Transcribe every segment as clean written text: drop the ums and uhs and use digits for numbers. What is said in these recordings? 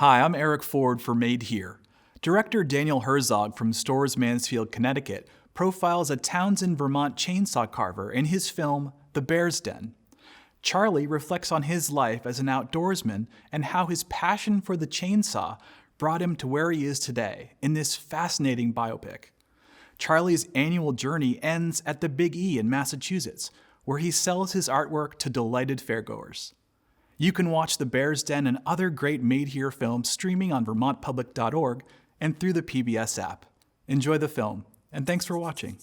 Hi, I'm Eric Ford for Made Here. Director Daniel Herzog from Storrs, Mansfield, Connecticut profiles a Townshend, Vermont chainsaw carver in his film, The Bear's Den. Charlie reflects on his life as an outdoorsman and how his passion for the chainsaw brought him to where he is today in this fascinating biopic. Charlie's annual journey ends at the Big E in Massachusetts, where he sells his artwork to delighted fairgoers. You can watch The Bear's Den and other great Made Here films streaming on vermontpublic.org and through the PBS app. Enjoy the film, and thanks for watching.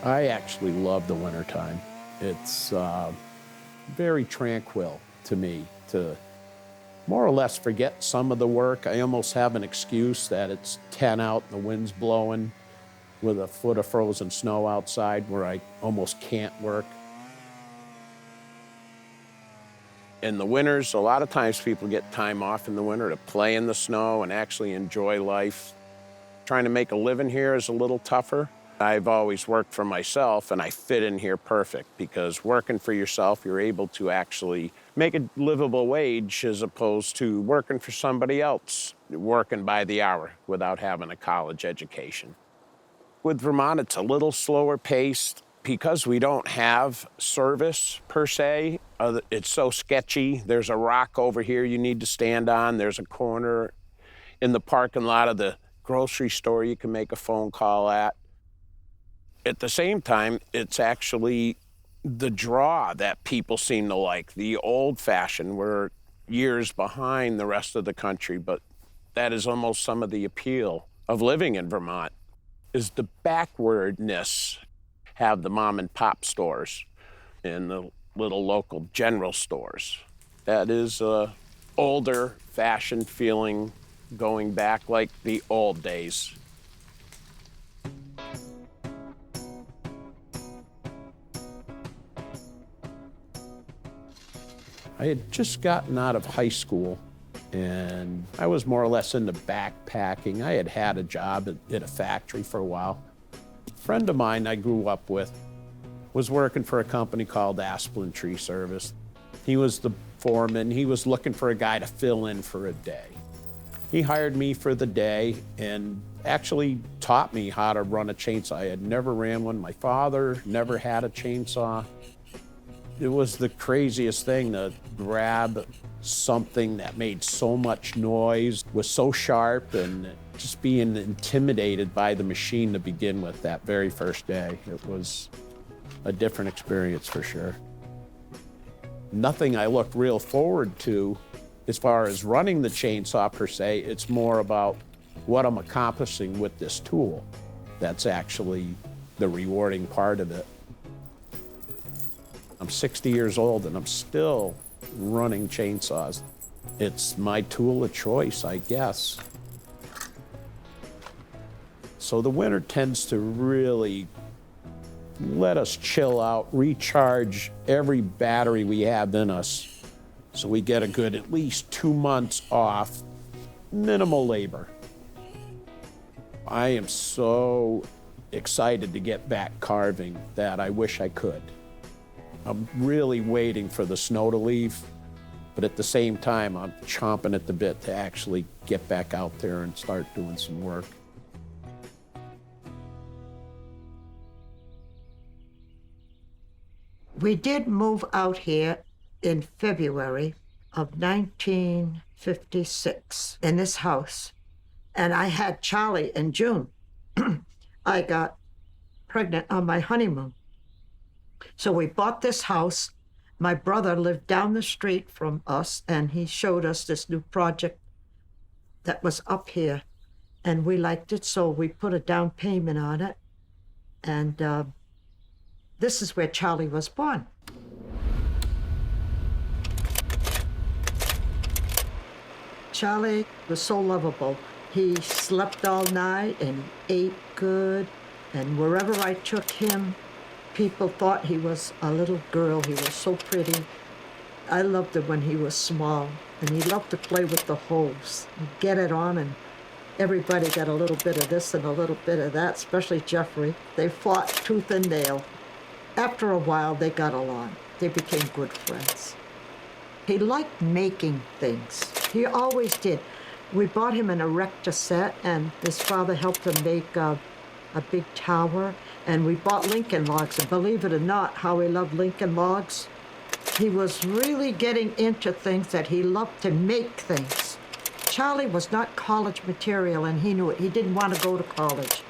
I actually love the wintertime. It's very tranquil to me to more or less forget some of the work. I almost have an excuse that it's 10 out and the wind's blowing with a foot of frozen snow outside where I almost can't work. In the winters, a lot of times people get time off in the winter to play in the snow and actually enjoy life. Trying to make a living here is a little tougher. I've always worked for myself, and I fit in here perfect because working for yourself, you're able to actually make a livable wage as opposed to working for somebody else, working by the hour without having a college education. With Vermont, it's a little slower paced because we don't have service per se. It's so sketchy. There's a rock over here you need to stand on. There's a corner in the parking lot of the grocery store you can make a phone call at. At the same time, it's actually the draw that people seem to like. The old-fashioned, we're years behind the rest of the country, but that is almost some of the appeal of living in Vermont, is the backwardness. Have the mom and pop stores and the little local general stores. That is older, fashioned feeling, going back like the old days. I had just gotten out of high school, and I was more or less into backpacking. I had a job at a factory for a while. A friend of mine I grew up with was working for a company called Asplin Tree Service. He was the foreman. He was looking for a guy to fill in for a day. He hired me for the day and actually taught me how to run a chainsaw. I had never ran one. My father never had a chainsaw. It was the craziest thing to grab something that made so much noise, was so sharp, and just being intimidated by the machine to begin with that very first day. It was a different experience for sure. Nothing I look real forward to as far as running the chainsaw per se. It's more about what I'm accomplishing with this tool. That's actually the rewarding part of it. I'm 60 years old and I'm still running chainsaws. It's my tool of choice, I guess. So the winter tends to really let us chill out, recharge every battery we have in us, so we get a good at least 2 months off, minimal labor. I am so excited to get back carving that I wish I could. I'm really waiting for the snow to leave, but at the same time, I'm chomping at the bit to actually get back out there and start doing some work. We did move out here in February of 1956 in this house, and I had Charlie in June. I got pregnant on my honeymoon. So we bought this house. My brother lived down the street from us, and he showed us this new project that was up here, and we liked it, so we put a down payment on it, and this is where Charlie was born. Charlie was so lovable. He slept all night and ate good, and wherever I took him, people thought he was a little girl. He was so pretty. I loved him when he was small, and he loved to play with the hose. He'd get it on, and everybody got a little bit of this and a little bit of that, especially Jeffrey. They fought tooth and nail. After a while, they got along. They became good friends. He liked making things. He always did. We bought him an erector set, and his father helped him make a big tower, and we bought Lincoln logs, and believe it or not, how he loved Lincoln logs. He was really getting into things that he loved to make things. Charlie was not college material, and he knew it. He didn't want to go to college,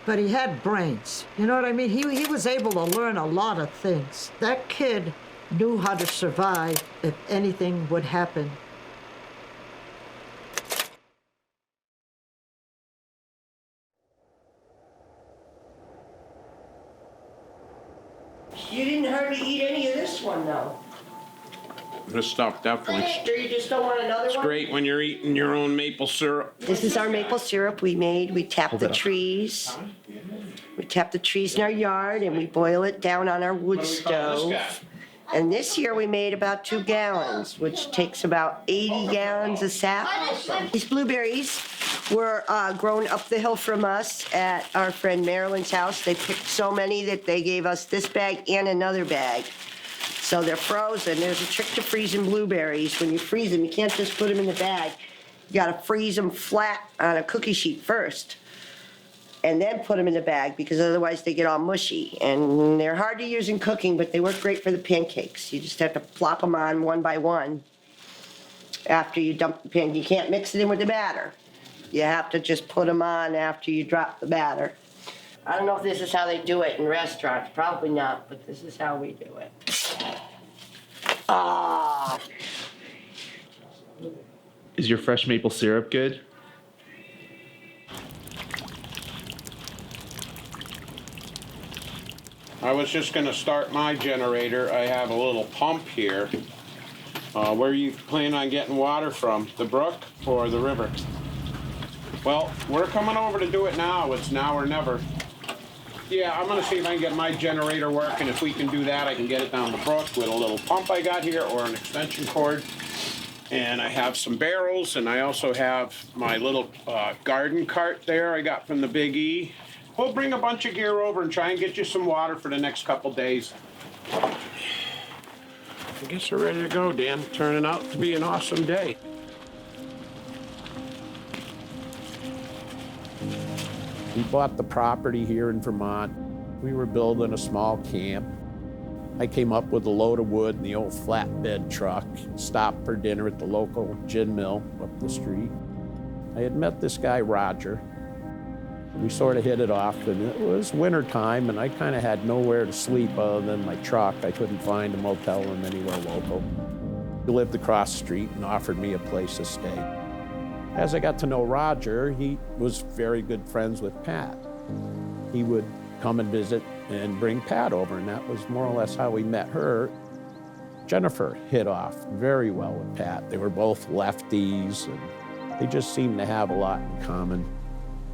but he had brains. You know what I mean? He was able to learn a lot of things. That kid knew how to survive if anything would happen. You didn't hardly eat any of this one, though. This stuff definitely. You just don't want another one? It's great when you're eating your own maple syrup. This is our maple syrup we made. We tap the trees. We tap the trees in our yard, and we boil it down on our wood stove. And this year we made about 2 gallons, which takes about 80 gallons of sap. These blueberries were grown up the hill from us at our friend Marilyn's house. They picked so many that they gave us this bag and another bag. So they're frozen. There's a trick to freezing blueberries. When you freeze them, you can't just put them in the bag. You gotta freeze them flat on a cookie sheet first, and then put them in the bag, because otherwise they get all mushy. And they're hard to use in cooking, but they work great for the pancakes. You just have to plop them on one by one after you dump the pan. You can't mix it in with the batter. You have to just put them on after you drop the batter. I don't know if this is how they do it in restaurants. Probably not, but this is how we do it. Ah. Is your fresh maple syrup good? I was just gonna start my generator. I have a little pump here, Where are you planning on getting water from? The brook or the river? Well, we're coming over to do it now. It's now or never. Yeah, I'm gonna see if I can get my generator working. If we can do that, I can get it down the brook with a little pump I got here or an extension cord. And I have some barrels, and I also have my little garden cart there I got from the Big E. We'll bring a bunch of gear over and try and get you some water for the next couple days. I guess we're ready to go, Dan. Turning out to be an awesome day. We bought the property here in Vermont. We were building a small camp. I came up with a load of wood in the old flatbed truck, stopped for dinner at the local gin mill up the street. I had met this guy, Roger. We sort of hit it off, and it was winter time, and I kind of had nowhere to sleep other than my truck. I couldn't find a motel room anywhere local. He lived across the street and offered me a place to stay. As I got to know Roger, he was very good friends with Pat. He would come and visit and bring Pat over, and that was more or less how we met her. Jennifer hit off very well with Pat. They were both lefties, and they just seemed to have a lot in common.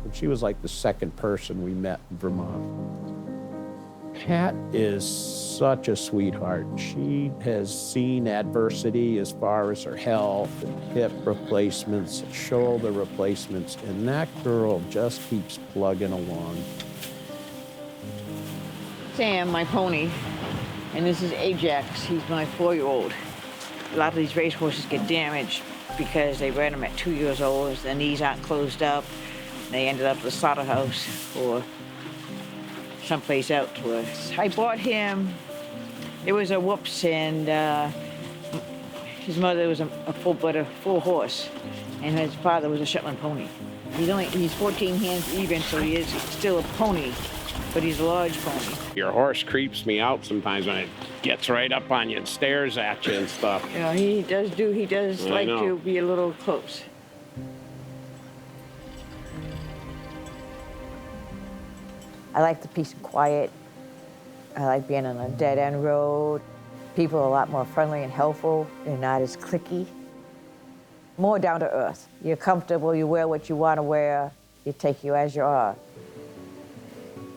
And she was like the second person we met in Vermont. Pat is such a sweetheart. She has seen adversity as far as her health and hip replacements, shoulder replacements, and that girl just keeps plugging along. Sam, my pony, and this is Ajax. He's my 4-year-old. A lot of these racehorses get damaged because they bred them at 2 years old. Their knees aren't closed up. They ended up at the slaughterhouse or someplace else. I bought him. It was a whoops, and his mother was a full horse, and his father was a Shetland pony. He's 14 hands even, so he is still a pony. But he's a large pony. Your horse creeps me out sometimes when it gets right up on you and stares at you and stuff. Yeah, he does like to be a little close. I like the peace and quiet. I like being on a dead-end road. People are a lot more friendly and helpful. They're not as cliquey. More down to earth. You're comfortable, you wear what you want to wear, they take you as you are.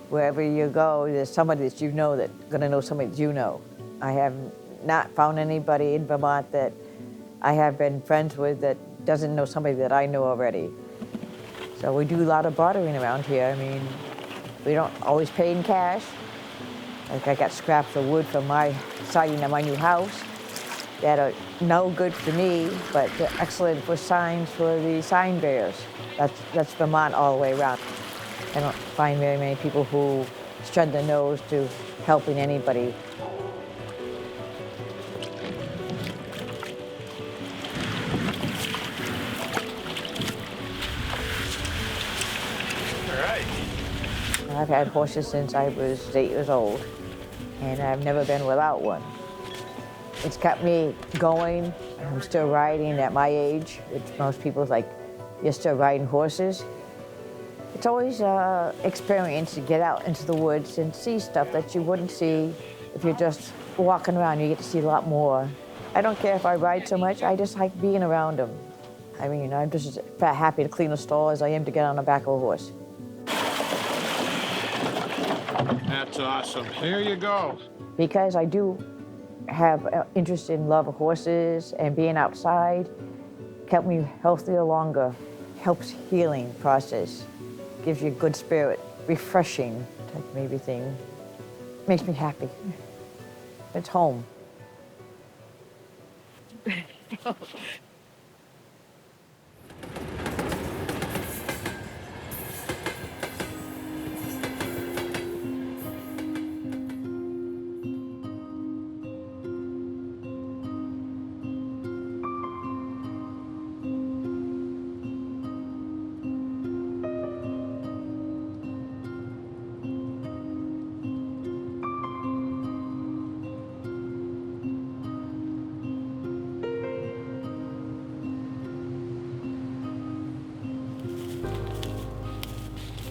Wherever you go, there's somebody that you know that's gonna know somebody that you know. I have not found anybody in Vermont that I have been friends with that doesn't know somebody that I know already. So we do a lot of bartering around here. I mean, we don't always pay in cash. Like I got scraps of wood from my siding of my new house that are no good for me, but they're excellent for signs for the sign bearers. That's Vermont all the way around. I don't find very many people who spread their nose to helping anybody. All right. I've had horses since I was 8 years old, and I've never been without one. It's kept me going. I'm still riding at my age, which most people like, you're still riding horses. It's always an experience to get out into the woods and see stuff that you wouldn't see if you're just walking around. You get to see a lot more. I don't care if I ride so much, I just like being around them. I mean, I'm just as happy to clean a stall as I am to get on the back of a horse. That's awesome. There you go. Because I do have an interest in love of horses and being outside, kept me healthier longer, helps healing process. Gives you a good spirit, refreshing type maybe thing. Makes me happy. It's home.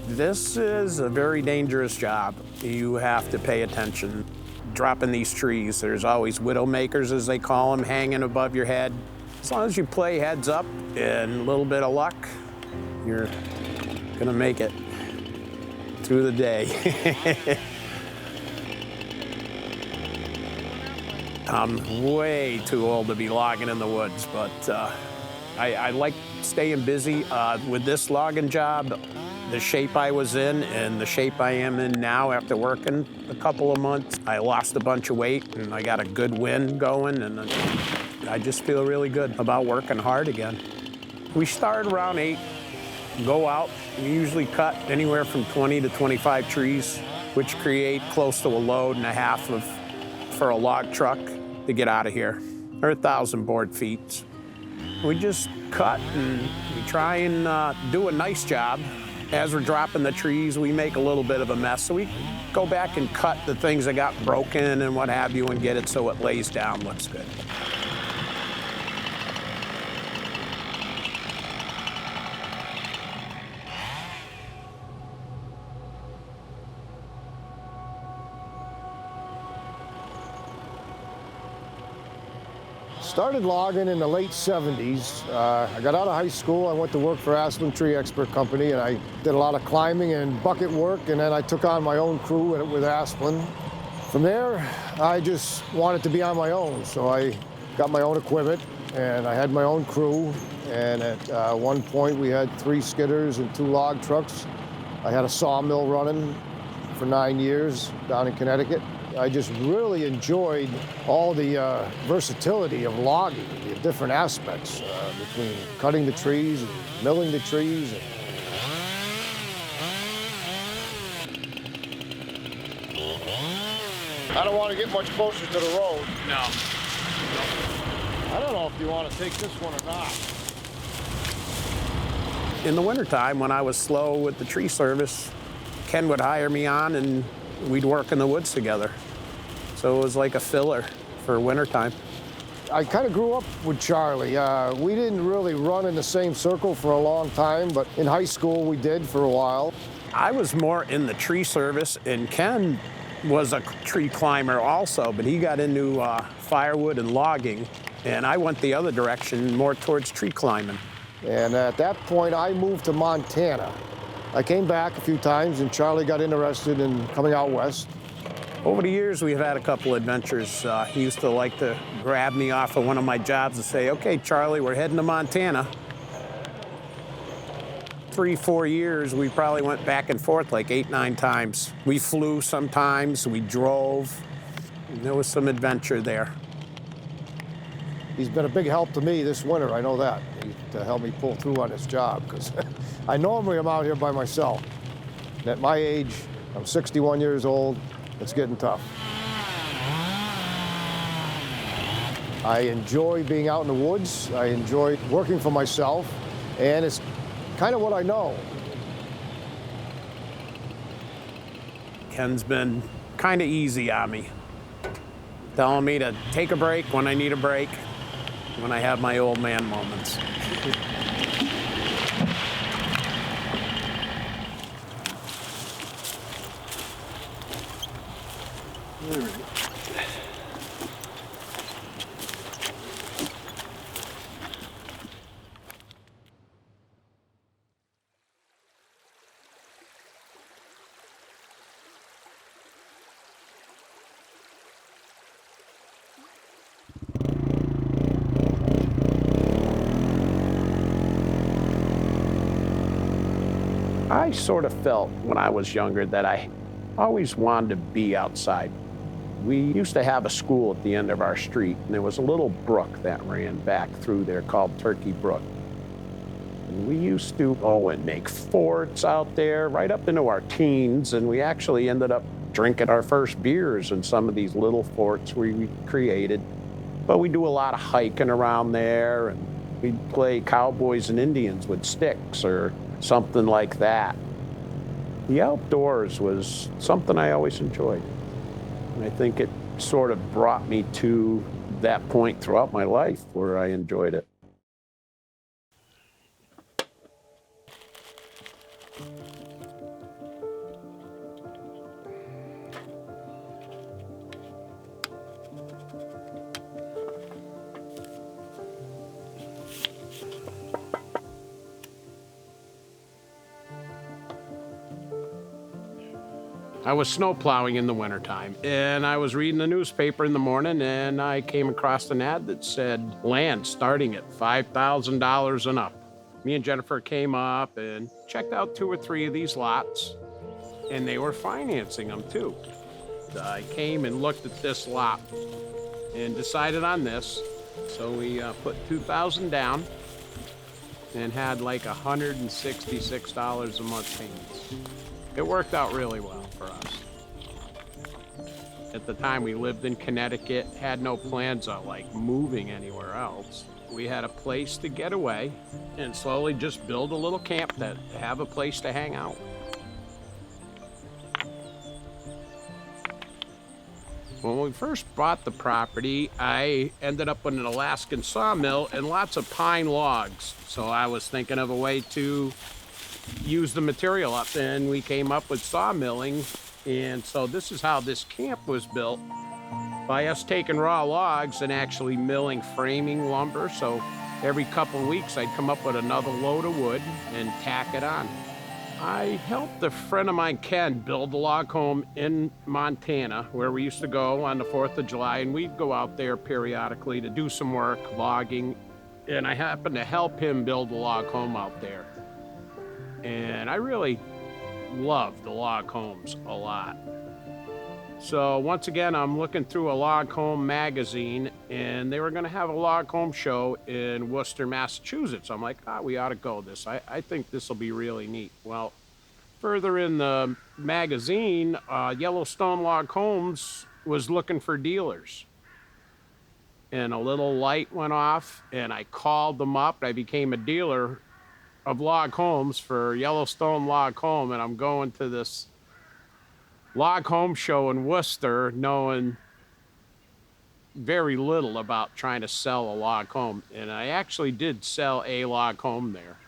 This is a very dangerous job. You have to pay attention. dropping these trees. There's always widowmakers, as they call them, hanging above your head. As long as you play heads up and a little bit of luck, you're gonna make it through the day. I'm way too old to be logging in the woods, but I like staying busy. With this logging job, the shape I was in and the shape I am in now after working a couple of months, I lost a bunch of weight and I got a good wind going, and I just feel really good about working hard again. We start around 8, go out. We usually cut anywhere from 20 to 25 trees, which create close to a load and a half for a log truck to get out of here, or 1,000 board feet. We just cut and we try and do a nice job. As we're dropping the trees, we make a little bit of a mess. So we go back and cut the things that got broken and what have you and get it so it lays down, looks good. Started logging in the late 70s. I got out of high school, I went to work for Aspen Tree Expert Company, and I did a lot of climbing and bucket work, and then I took on my own crew with Aspen. From there, I just wanted to be on my own, so I got my own equipment, and I had my own crew, and at one point we had 3 skidders and 2 log trucks. I had a sawmill running for 9 years down in Connecticut. I just really enjoyed all the versatility of logging, the different aspects between cutting the trees and milling the trees. I don't want to get much closer to the road. No. I don't know if you want to take this one or not. In the wintertime, when I was slow with the tree service, Ken would hire me on and we'd work in the woods together. So it was like a filler for wintertime. I kind of grew up with Charlie. We didn't really run in the same circle for a long time, but in high school we did for a while. I was more in the tree service, and Ken was a tree climber also, but he got into firewood and logging, and I went the other direction, more towards tree climbing. And at that point, I moved to Montana. I came back a few times, and Charlie got interested in coming out west. Over the years, we've had a couple adventures. He used to like to grab me off of one of my jobs and say, "Okay, Charlie, we're heading to Montana." 3, 4 years, we probably went back and forth like 8, 9 times. We flew sometimes, we drove, and there was some adventure there. He's been a big help to me this winter, I know that, to help me pull through on this job, because I normally am out here by myself. And at my age, I'm 61 years old, it's getting tough. I enjoy being out in the woods. I enjoy working for myself, and it's kind of what I know. Ken's been kind of easy on me, telling me to take a break when I need a break, when I have my old man moments. All right. I sort of felt when I was younger that I always wanted to be outside. We used to have a school at the end of our street, and there was a little brook that ran back through there called Turkey Brook. And we used to go and make forts out there right up into our teens, and we actually ended up drinking our first beers in some of these little forts we created. But we do a lot of hiking around there, and we'd play cowboys and Indians with sticks or something like that. The outdoors was something I always enjoyed. And I think it sort of brought me to that point throughout my life where I enjoyed it. I was snow plowing in the wintertime, and I was reading the newspaper in the morning, and I came across an ad that said land starting at $5,000 and up. Me and Jennifer came up and checked out 2 or 3 of these lots, and they were financing them too. I came and looked at this lot and decided on this. So we put $2,000 down and had like $166 a month payments. It worked out really well for us. At the time, we lived in Connecticut, had no plans on like moving anywhere else. We had a place to get away and slowly just build a little camp to have a place to hang out. When we first bought the property, I ended up with an Alaskan sawmill and lots of pine logs. So I was thinking of a way to use the material up, and we came up with sawmilling. And so this is how this camp was built, by us taking raw logs and actually milling framing lumber. So every couple of weeks I'd come up with another load of wood and tack it on. I helped a friend of mine, Ken, build a log home in Montana, where we used to go on the 4th of July, and we'd go out there periodically to do some work, logging, and I happened to help him build a log home out there. And I really loved the log homes a lot. So once again, I'm looking through a log home magazine, and they were going to have a log home show in Worcester, Massachusetts. I'm like, we ought to go this. I think this will be really neat. Well, further in the magazine, Yellowstone Log Homes was looking for dealers. And a little light went off, and I called them up. I became a dealer of log homes for Yellowstone Log Home, and I'm going to this log home show in Worcester, knowing very little about trying to sell a log home. And I actually did sell a log home there.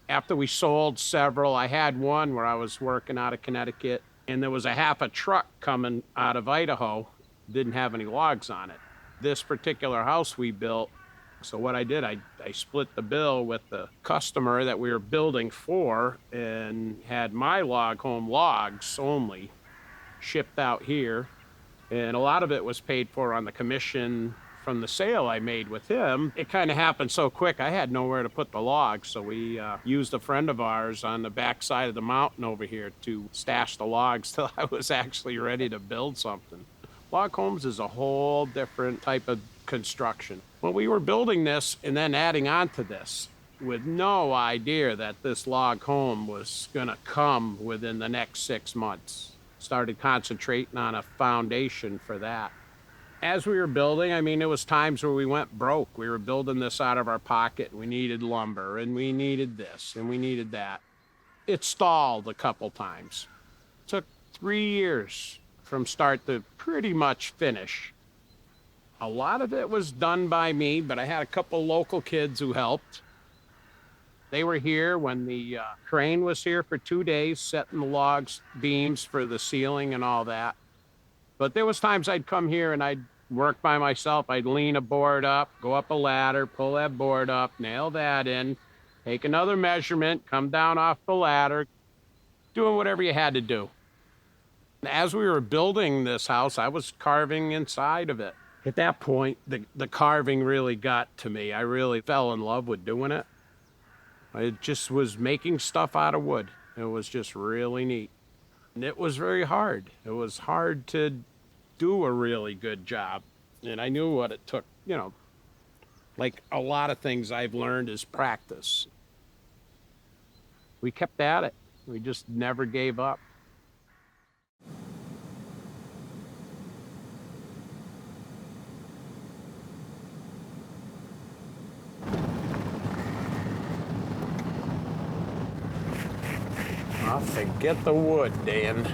After we sold several, I had one where I was working out of Connecticut, and there was a half a truck coming out of Idaho, didn't have any logs on it. This particular house we built, so what I did, I split the bill with the customer that we were building for, and had my log home logs only shipped out here, and a lot of it was paid for on the commission from the sale I made with him. It kind of happened so quick, I had nowhere to put the logs, so we used a friend of ours on the back side of the mountain over here to stash the logs till I was actually ready to build something. Log homes is a whole different type of construction. When we were building this and then adding on to this, with no idea that this log home was gonna come within the next 6 months, started concentrating on a foundation for that. As we were building, I mean, there was times where we went broke. We were building this out of our pocket. We needed lumber, and we needed this, and we needed that. It stalled a couple times. It took 3 years from start to pretty much finish. A lot of it was done by me, but I had a couple local kids who helped. They were here when the crane was here for 2 days, setting the logs, beams for the ceiling and all that. But there was times I'd come here and I'd work by myself. I'd lean a board up, go up a ladder, pull that board up, nail that in, take another measurement, come down off the ladder, doing whatever you had to do. As we were building this house, I was carving inside of it. At that point, the carving really got to me. I really fell in love with doing it. I just was making stuff out of wood. It was just really neat. And it was very hard. It was hard to do a really good job. And I knew what it took, you know, like a lot of things I've learned is practice. We kept at it. We just never gave up. Off to get the wood, Dan.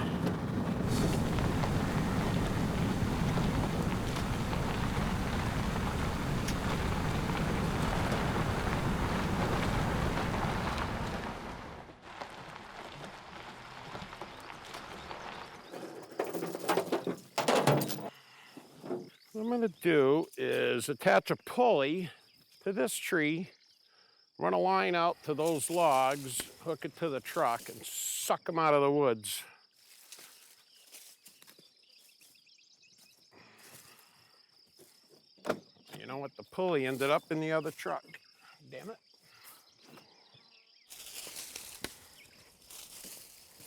What I'm gonna do is attach a pulley to this tree, run a line out to those logs, hook it to the truck, and suck them out of the woods. know what? The pulley ended up in the other truck. Damn it.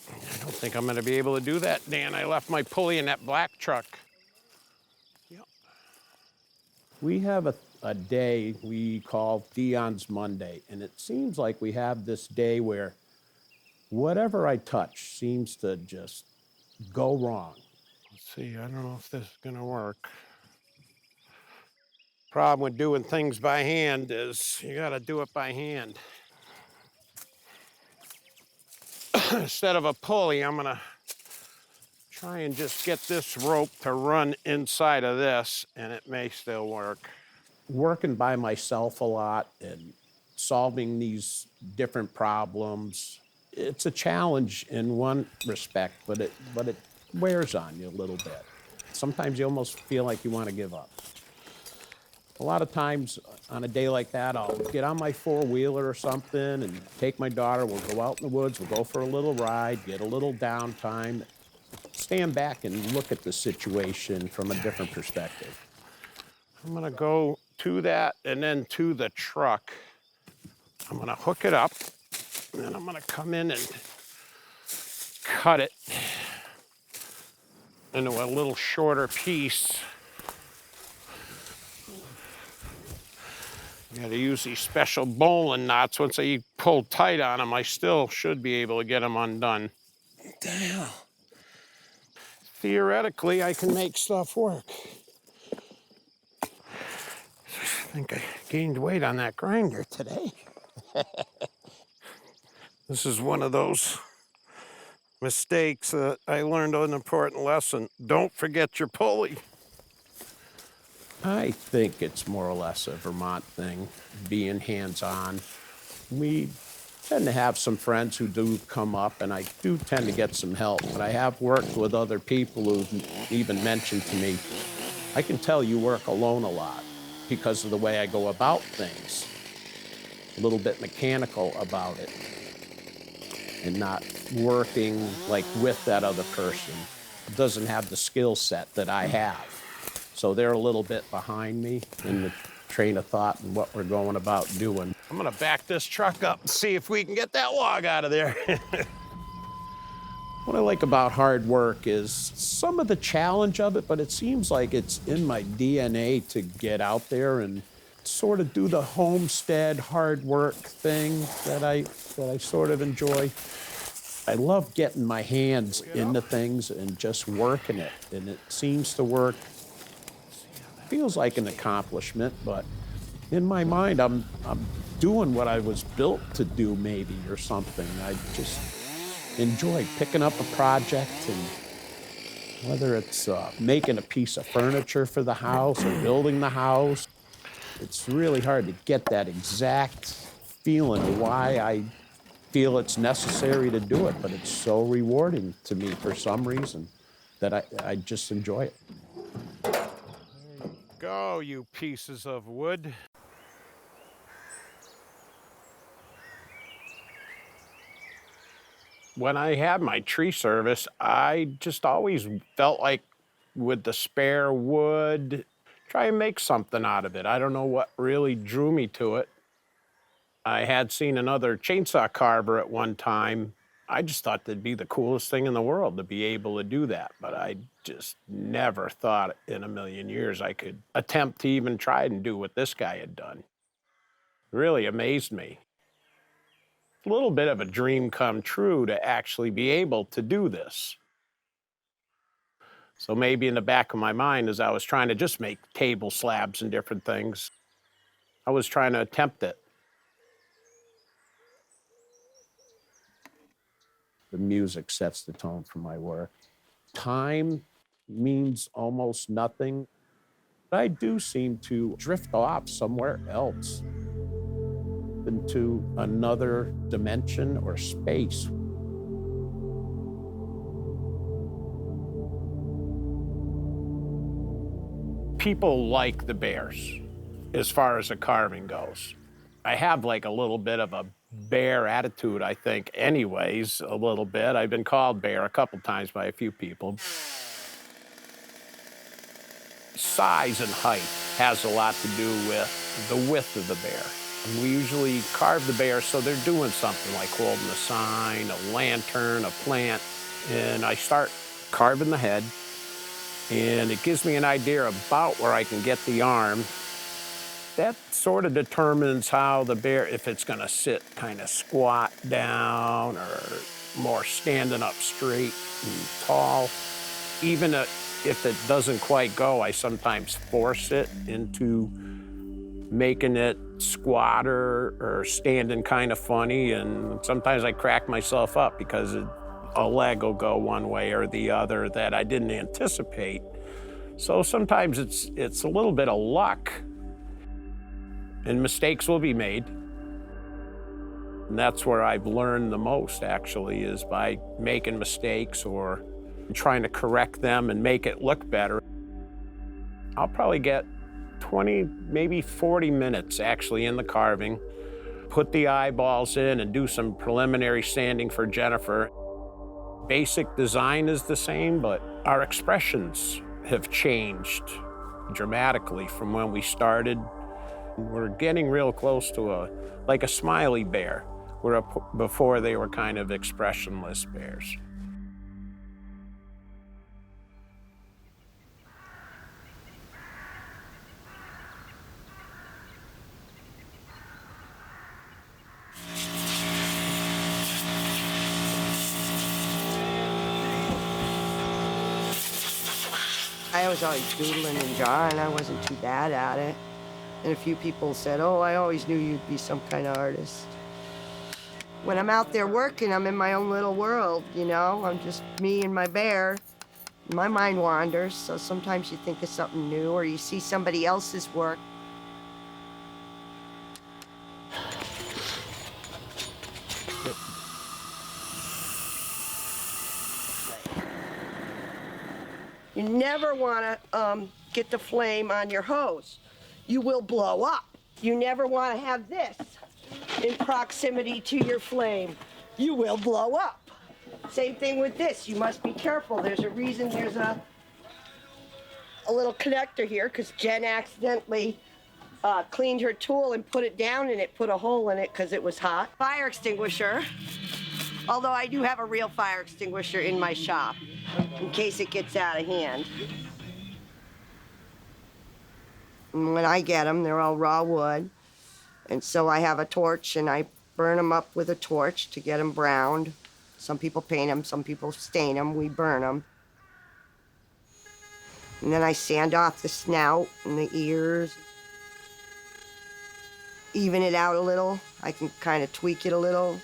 I don't think I'm going to be able to do that, Dan. I left my pulley in that black truck. Yep. We have a day we call Dion's Monday, and it seems like we have this day where whatever I touch seems to just go wrong. Let's see, I don't know if this is going to work. Problem with doing things by hand is you got to do it by hand. Instead of a pulley, I'm going to try and just get this rope to run inside of this, and it may still work. Working by myself a lot and solving these different problems, it's a challenge in one respect, but it wears on you a little bit. Sometimes you almost feel like you want to give up. A lot of times on a day like that, I'll get on my four-wheeler or something and take my daughter, we'll go out in the woods, we'll go for a little ride, get a little downtime, stand back and look at the situation from a different perspective. I'm gonna go to that and then to the truck. I'm gonna hook it up, and then I'm gonna come in and cut it into a little shorter piece. You gotta use these special bowline knots. Once I pull tight on them, I still should be able to get them undone. What the hell? Theoretically, I can make stuff work. I think I gained weight on that grinder today. This is one of those mistakes that I learned an important lesson. Don't forget your pulley. I think it's more or less a Vermont thing, being hands-on. We tend to have some friends who do come up, and I do tend to get some help, but I have worked with other people who've even mentioned to me, I can tell you work alone a lot because of the way I go about things. A little bit mechanical about it and not working like with that other person. Doesn't have the skill set that I have. So they're a little bit behind me in the train of thought and what we're going about doing. I'm gonna back this truck up and see if we can get that log out of there. What I like about hard work is some of the challenge of it, but it seems like it's in my DNA to get out there and sort of do the homestead hard work thing that I sort of enjoy. I love getting my hands into things and just working it, and it seems to work. Feels like an accomplishment, but in my mind, I'm doing what I was built to do, maybe, or something. I just enjoy picking up a project, and whether it's making a piece of furniture for the house or building the house, it's really hard to get that exact feeling of why I feel it's necessary to do it, but it's so rewarding to me for some reason that I just enjoy it. Go, you pieces of wood. When I had my tree service, I just always felt like with the spare wood, try and make something out of it. I don't know what really drew me to it. I had seen another chainsaw carver at one time. I just thought that'd be the coolest thing in the world to be able to do that, but I just never thought in a million years I could attempt to even try and do what this guy had done. It really amazed me. A little bit of a dream come true to actually be able to do this. So maybe in the back of my mind, as I was trying to just make table slabs and different things, I was trying to attempt it. The music sets the tone for my work. Time means almost nothing. I do seem to drift off somewhere else into another dimension or space. People like the bears as far as the carving goes. I have like a little bit of a bear attitude, I think, anyways, a little bit. I've been called bear a couple times by a few people. Size and height. has a lot to do with the width of the bear. And we usually carve the bear so they're doing something like holding a sign, a lantern, a plant. And I start carving the head, and it gives me an idea about where I can get the arm. That sort of determines how the bear, if it's gonna sit kind of squat down or more standing up straight and tall. Even if it doesn't quite go, I sometimes force it into making it squatter or standing kind of funny, and sometimes I crack myself up because a leg will go one way or the other that I didn't anticipate. So sometimes it's a little bit of luck, and mistakes will be made. And that's where I've learned the most, actually, is by making mistakes or trying to correct them and make it look better. I'll probably get 20, maybe 40 minutes actually in the carving, put the eyeballs in and do some preliminary sanding for Jennifer. Basic design is the same, but our expressions have changed dramatically from when we started. We're getting real close to like a smiley bear, where before they were kind of expressionless bears. I was always doodling and drawing. I wasn't too bad at it. And a few people said, oh, I always knew you'd be some kind of artist. When I'm out there working, I'm in my own little world, you know? I'm just me and my bear. My mind wanders, so sometimes you think of something new or you see somebody else's work. You never want to get the flame on your hose. You will blow up. You never want to have this in proximity to your flame. You will blow up. Same thing with this. You must be careful. There's a reason there's a little connector here, because Jen accidentally cleaned her tool and put it down, and it put a hole in it because it was hot. Fire extinguisher. Although I do have a real fire extinguisher in my shop, in case it gets out of hand. And when I get them, they're all raw wood. And so I have a torch, and I burn them up with a torch to get them browned. Some people paint them, some people stain them, we burn them. And then I sand off the snout and the ears. Even it out a little. I can kind of tweak it a little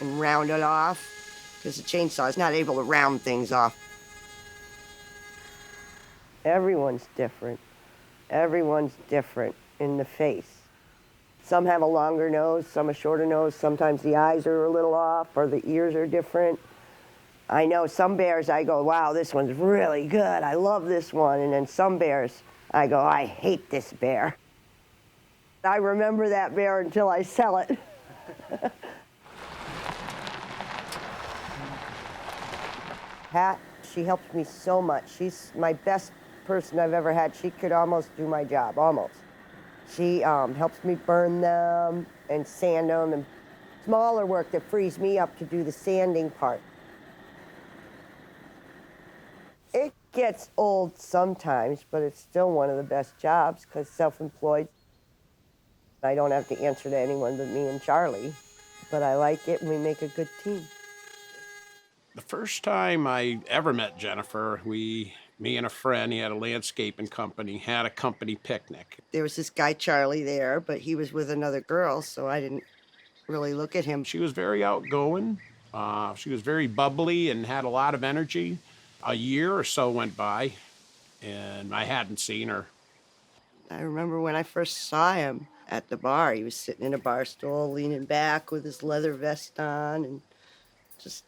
and round it off, because the chainsaw is not able to round things off. Everyone's different. Everyone's different in the face. Some have a longer nose, some a shorter nose. Sometimes the eyes are a little off or the ears are different. I know some bears I go, wow, this one's really good. I love this one. And then some bears I go, I hate this bear. I remember that bear until I sell it. Pat, she helps me so much. She's my best person I've ever had. She could almost do my job, almost. She helps me burn them and sand them, and smaller work that frees me up to do the sanding part. It gets old sometimes, but it's still one of the best jobs, because self-employed. I don't have to answer to anyone but me and Charlie, but I like it and we make a good team. The first time I ever met Jennifer, me and a friend, he had a landscaping company, had a company picnic. There was this guy, Charlie, there, but he was with another girl, so I didn't really look at him. She was very outgoing. She was very bubbly and had a lot of energy. A year or so went by, and I hadn't seen her. I remember when I first saw him at the bar, he was sitting in a bar stool, leaning back with his leather vest on, and just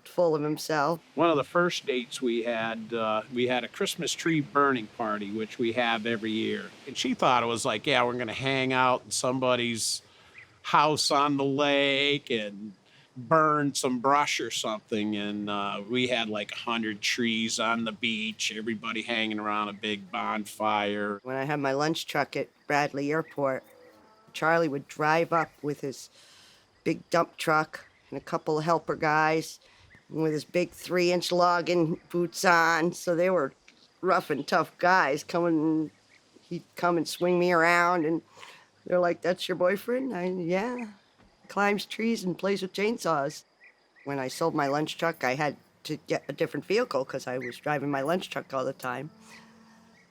full of himself. One of the first dates we had a Christmas tree burning party, which we have every year. And she thought it was like, we're going to hang out in somebody's house on the lake and burn some brush or something, and we had like 100 trees on the beach, everybody hanging around a big bonfire. When I had my lunch truck at Bradley Airport, Charlie would drive up with his big dump truck and a couple of helper guys with his big 3-inch logging boots on. So they were rough and tough guys coming. He'd come and swing me around, and they're like, "That's your boyfriend?" Yeah. Climbs trees and plays with chainsaws. When I sold my lunch truck, I had to get a different vehicle because I was driving my lunch truck all the time.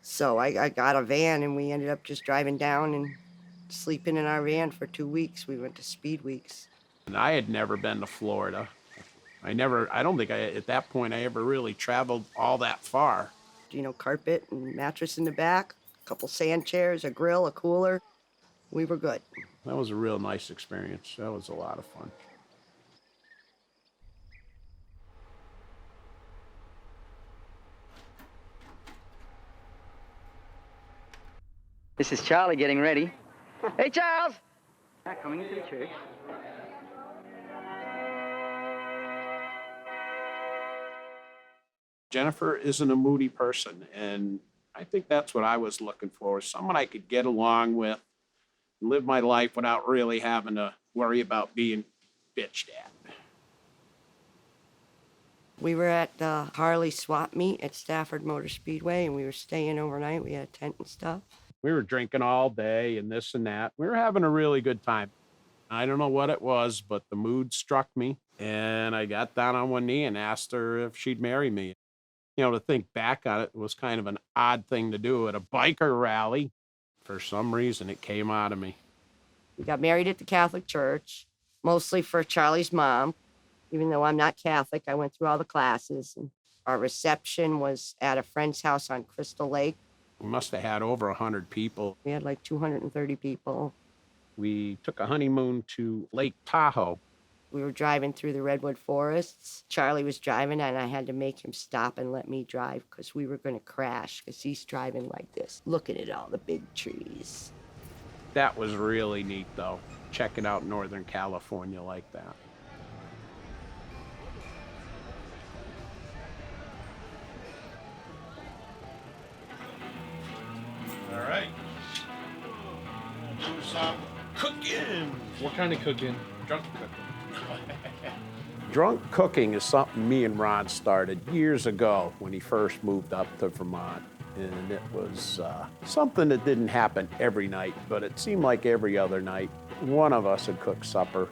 So I got a van, and we ended up just driving down and sleeping in our van for 2 weeks. We went to Speed Weeks. And I had never been to Florida. I don't think at that point I ever really traveled all that far. You know, carpet and mattress in the back, a couple sand chairs, a grill, a cooler. We were good. That was a real nice experience. That was a lot of fun. This is Charlie getting ready. Hey, Charles! Coming into the church. Jennifer isn't a moody person, and I think that's what I was looking for, someone I could get along with, live my life without really having to worry about being bitched at. We were at the Harley swap meet at Stafford Motor Speedway, and we were staying overnight. We had a tent and stuff. We were drinking all day and this and that. We were having a really good time. I don't know what it was, but the mood struck me, and I got down on one knee and asked her if she'd marry me. You know, to think back on it, it was kind of an odd thing to do at a biker rally. For some reason, it came out of me. We got married at the Catholic Church, mostly for Charlie's mom. Even though I'm not Catholic, I went through all the classes. And our reception was at a friend's house on Crystal Lake. We must have had over 100 people. We had like 230 people. We took a honeymoon to Lake Tahoe. We were driving through the redwood forests. Charlie was driving, and I had to make him stop and let me drive because we were going to crash because he's driving like this, looking at all the big trees. That was really neat, though, checking out Northern California like that. All right. Do some cooking. What kind of cooking? Drunk cooking. Drunk cooking is something me and Ron started years ago when he first moved up to Vermont. And it was something that didn't happen every night, but it seemed like every other night, one of us would cook supper.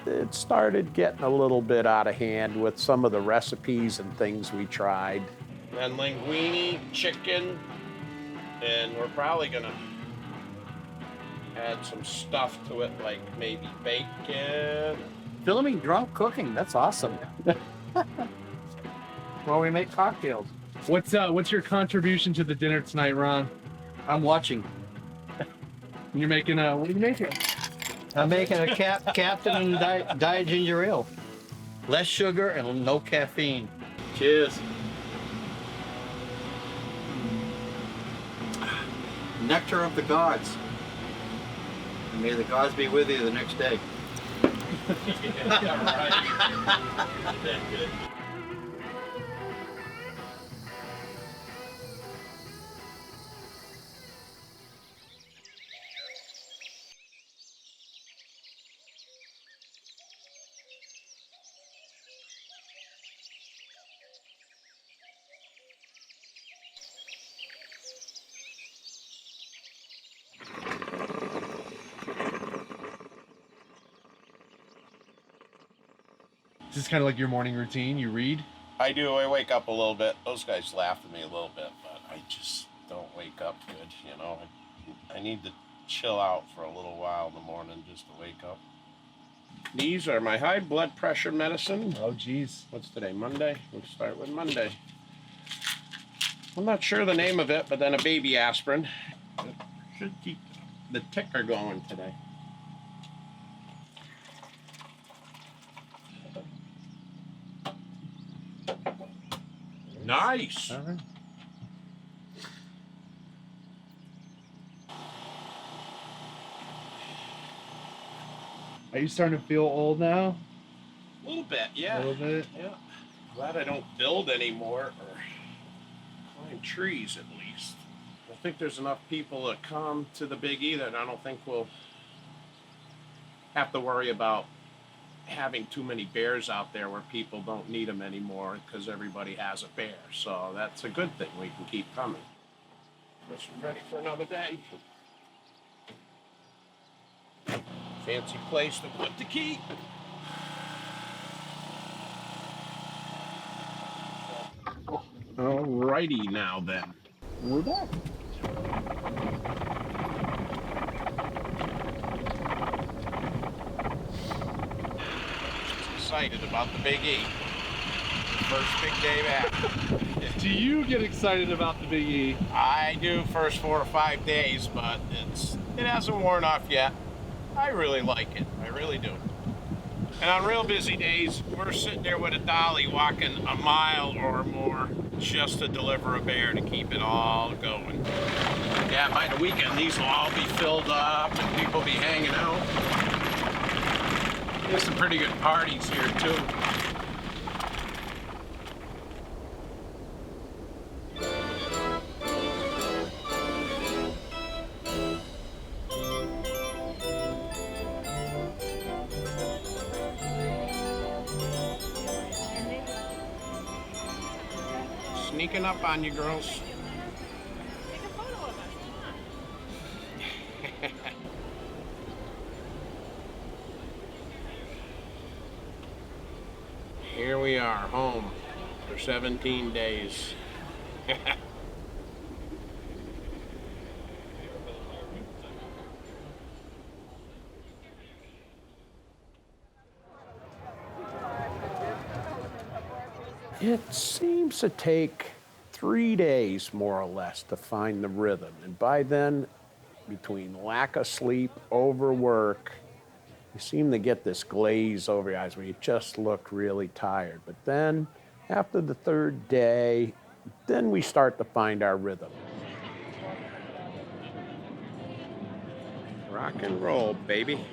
It started getting a little bit out of hand with some of the recipes and things we tried. And linguine, chicken, and we're probably gonna add some stuff to it, like maybe bacon. Filming drunk cooking, that's awesome. Well, we make cocktails. What's your contribution to the dinner tonight, Ron? I'm watching. You're making what are you making? I'm making a Captain and Diet Ginger Ale. Less sugar and no caffeine. Cheers. Nectar of the gods. And may the gods be with you the next day. Is this kind of like your morning routine? You read? I do. I wake up a little bit. Those guys laugh at me a little bit, but I just don't wake up good, you know. I need to chill out for a little while in the morning just to wake up. These are my high blood pressure medicine. Oh, geez. What's today, Monday? We'll start with Monday. I'm not sure the name of it, but then a baby aspirin. It should keep the ticker going today. Nice. All right. Are you starting to feel old now? A little bit, yeah. A little bit? Yeah. Glad I don't build anymore or climb trees at least. I think there's enough people that come to the Big E that I don't think we'll have to worry about having too many bears out there where people don't need them anymore because everybody has a bear. So that's a good thing. We can keep coming. Guess we're ready for another day. Fancy place to put the key. Alrighty now then. We're back. Excited about the Big E. First big day back. Do you get excited about the Big E? I do first 4 or 5 days, but it hasn't worn off yet. I really like it. I really do. And on real busy days, we're sitting there with a dolly walking a mile or more just to deliver a bear to keep it all going. Yeah, by the weekend, these will all be filled up and people be hanging out. There's some pretty good parties here, too. Sneaking up on you, girls. Take a photo of us, come on. Here we are, home for 17 days. It seems to take 3 days, more or less, to find the rhythm. And by then, between lack of sleep, overwork, you seem to get this glaze over your eyes where you just look really tired. But then, after the 3rd day, then we start to find our rhythm. Rock and roll, baby.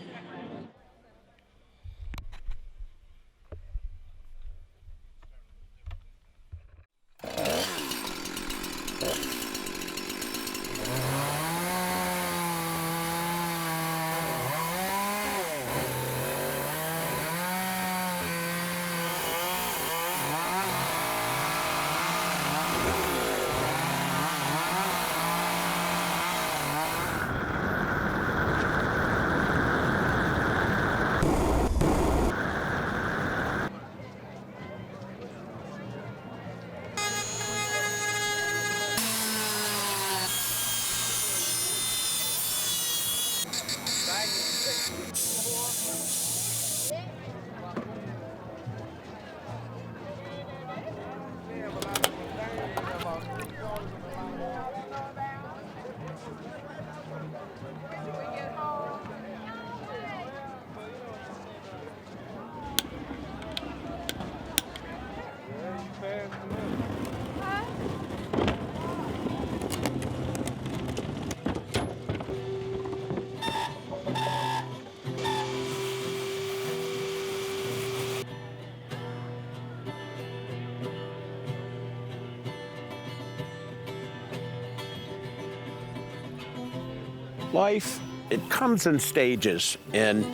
Life, it comes in stages, and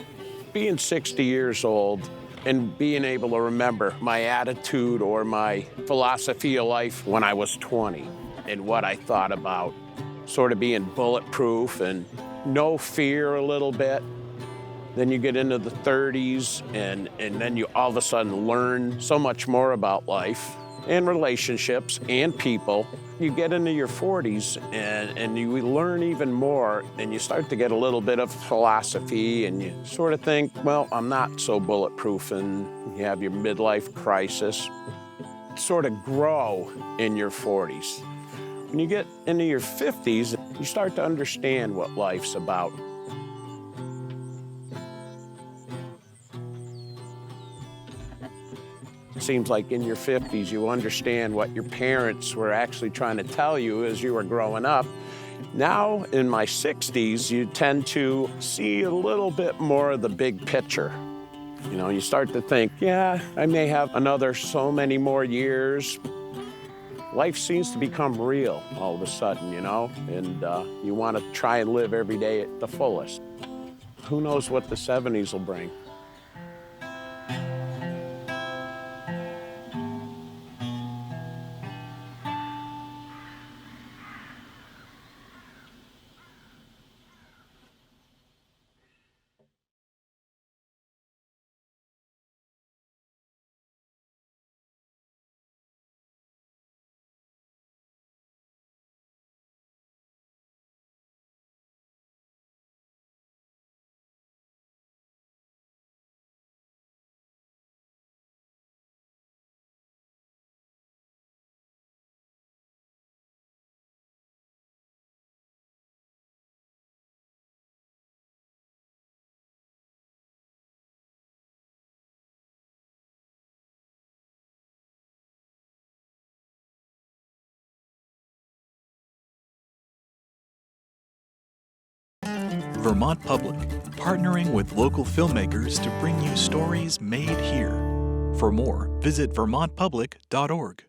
being 60 years old and being able to remember my attitude or my philosophy of life when I was 20 and what I thought about sort of being bulletproof and no fear a little bit. Then you get into the 30s and then you all of a sudden learn so much more about life and relationships and people. You get into your 40s and you learn even more and you start to get a little bit of philosophy and you sort of think, well, I'm not so bulletproof, and you have your midlife crisis. Sort of grow in your 40s. When you get into your 50s, you start to understand what life's about. It seems like in your 50s, you understand what your parents were actually trying to tell you as you were growing up. Now, in my 60s, you tend to see a little bit more of the big picture. You know, you start to think, yeah, I may have another so many more years. Life seems to become real all of a sudden, you know, and you want to try and live every day at the fullest. Who knows what the 70s will bring? Vermont Public, partnering with local filmmakers to bring you stories made here. For more, visit vermontpublic.org.